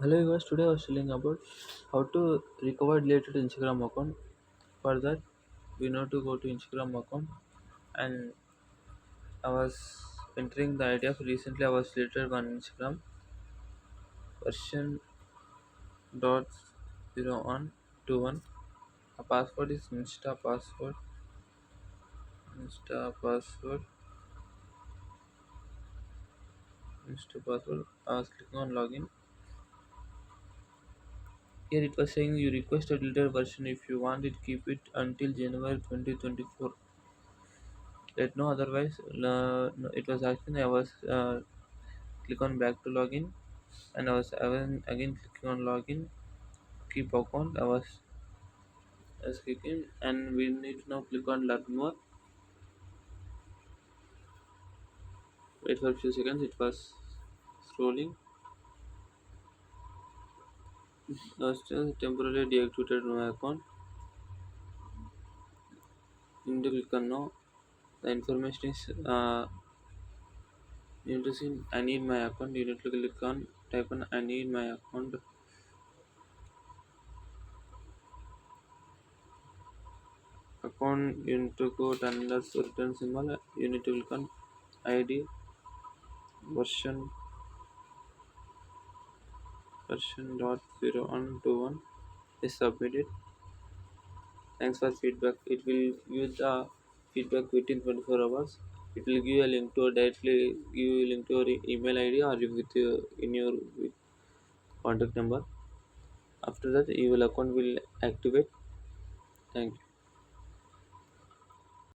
Hello guys, today I was telling about how to recover deleted Instagram account. For that, we know to go to Instagram account, and I was entering the idea of recently I was deleted one Instagram version dot 0121. A password is Insta password. I was clicking on login. Here it was saying you request a deleted version. If you want it, keep it until January 2024. Let no otherwise. No, it was asking. I was click on back to login, and I was again clicking on login. Keep account. I was clicking, and we need to now click on learn more. Wait for a few seconds. It was scrolling. Still temporarily deactivated my account. You need to click on no. The information is you need to see I need my account. You need to click on type on I need my account. Account you need to go to under return symbol. You need to click on ID version dot 0121 is submitted. Thanks for feedback. It will give the feedback within 24 hours. It will give a link to directly give you a link to your email ID or with your in your with contact number. After that, your account will activate. Thank you.